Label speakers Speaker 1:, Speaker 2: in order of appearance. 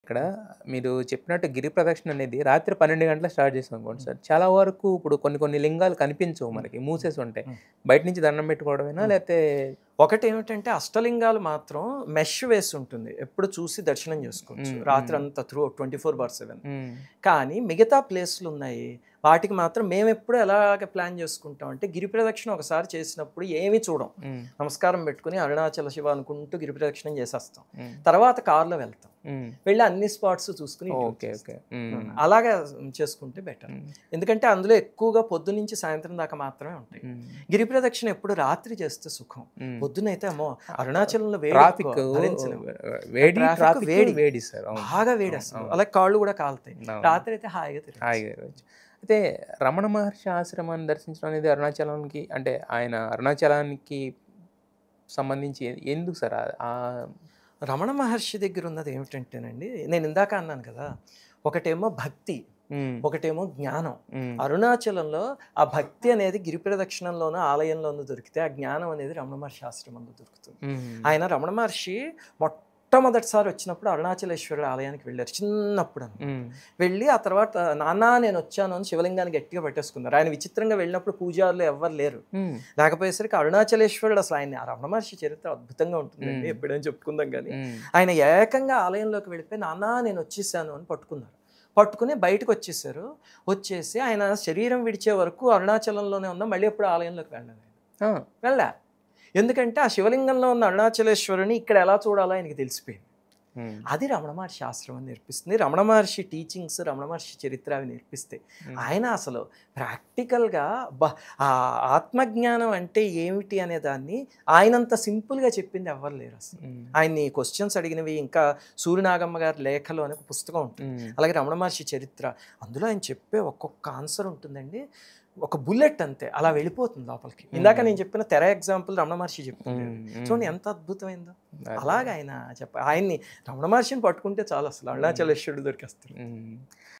Speaker 1: ఇక్కడ మీరు చెప్పినట్టు గిరి ప్రదక్షిణ అనేది రాత్రి 12 గంటలకు స్టార్ట్ చేసాం అనుకోండి సార్. చాలా వరకు ఇప్పుడు కొన్ని లింగాలు కనిపించవు మనకి. మూసేసి ఉంటాయి. బయట నుంచి దండం పెట్టుకోవడమేనా లేతే
Speaker 2: ఒకటేమిటంటే అష్టలింగాలు మాత్రం మెష్ వేసి ఉంటుంది. ఎప్పుడు చూసి దర్శనం చేసుకోవచ్చు. రాత్రి అంతా త్రూ 24/7. కానీ మిగతా ప్లేస్లు ఉన్నాయి. వాటికి మాత్రం మేము ఎప్పుడు ఎలాగ ప్లాన్ చేసుకుంటాం అంటే గిరి ప్రదక్షిణ ఒకసారి చేసినప్పుడు ఏమీ చూడం. నమస్కారం పెట్టుకుని అరుణాచల శివ అనుకుంటూ గిరి ప్రదక్షిణం చేసేస్తాం. తర్వాత కారులో వెళ్తాం. వెళ్ళి అన్ని స్పాట్స్ చూసుకుని అలాగే చేసుకుంటే బెటర్. ఎందుకంటే అందులో ఎక్కువగా పొద్దు నుంచి సాయంత్రం దాకా మాత్రమే ఉంటాయి. గిరి ప్రదక్షిణ ఎప్పుడు రాత్రి చేస్తే సుఖం. పొద్దునైతే అమ్మో అరుణాచలంలో వేడి సార్, బాగా వేడి అసలు. అలాగే కాళ్ళు కూడా కాలుతాయి. రాత్రి అయితే హాయిగా తిరగచ్చు.
Speaker 1: అయితే రమణ మహర్షి ఆశ్రమాన్ని దర్శించడం అనేది అరుణాచలానికి అంటే ఆయన అరుణాచలానికి సంబంధించి ఎందుకు సార్?
Speaker 2: రమణ మహర్షి దగ్గర ఉన్నది ఏమిటంటేనండి, నేను ఇందాక అన్నాను కదా, ఒకటేమో భక్తి, ఒకటేమో జ్ఞానం. అరుణాచలంలో ఆ భక్తి అనేది గిరి ప్రదక్షిణంలోనూ ఆలయంలోనూ దొరికితే, ఆ జ్ఞానం అనేది రమణ మహర్షి ఆశ్రమంలో దొరుకుతుంది. ఆయన రమణ మహర్షి మొట్టమొదటిసారి వచ్చినప్పుడు అరుణాచలేశ్వరుడు ఆలయానికి వెళ్ళారు చిన్నప్పుడు. వెళ్ళి ఆ తర్వాత నాన్న నేను వచ్చాను అని శివలింగాన్ని గట్టిగా పెట్టేసుకున్నారు. ఆయన విచిత్రంగా వెళ్ళినప్పుడు పూజారులు ఎవ్వరు లేరు. లేకపోయేసరికి అరుణాచలేశ్వరుడు అసలు ఆయన రమణ మహర్షి చరిత్ర అద్భుతంగా ఉంటుందండి, ఎప్పుడైనా చెప్పుకుందాం. కానీ ఆయన ఏకంగా ఆలయంలోకి వెళ్ళిపోయి నాన్న నేను వచ్చేసాను అని పట్టుకుని బయటకు వచ్చేసారు. వచ్చేసి ఆయన శరీరం విడిచే వరకు అరుణాచలంలోనే ఉన్నా, మళ్ళీ ఎప్పుడు ఆలయంలోకి వెళ్ళా. ఎందుకంటే ఆ శివలింగంలో ఉన్న అరుణాచలేశ్వరుని ఇక్కడ ఎలా చూడాలో ఆయనకి తెలిసిపోయింది. అది రమణ మహర్షి ఆశ్రమం నేర్పిస్తుంది. రమణ మహర్షి టీచింగ్స్, రమణ మహర్షి చరిత్ర అవి నేర్పిస్తాయి. ఆయన అసలు ప్రాక్టికల్గా ఆ ఆత్మజ్ఞానం అంటే ఏమిటి అనే దాన్ని ఆయనంత సింపుల్గా చెప్పింది ఎవ్వరు లేరు అసలు. ఆయన్ని క్వశ్చన్స్ అడిగినవి ఇంకా సూర్యనాగమ్మ గారి లేఖలు అనే ఒక పుస్తకం ఉంటుంది. అలాగే రమణ మహర్షి చరిత్ర, అందులో ఆయన చెప్పే ఒక్కొక్క ఆన్సర్ ఉంటుందండి, ఒక బుల్లెట్ అంతే అలా వెళ్ళిపోతుంది లోపలికి. ఇందాక నేను చెప్పిన తెర ఎగ్జాంపుల్ రమణ మహర్షి చెప్పింది చూడండి ఎంత అద్భుతమైందో. అలాగే ఆయన ఆయన్ని రమణ మహర్షిని పట్టుకుంటే చాలా అసలు అరుణాచలేశ్వరుడు దొరికేస్తారు.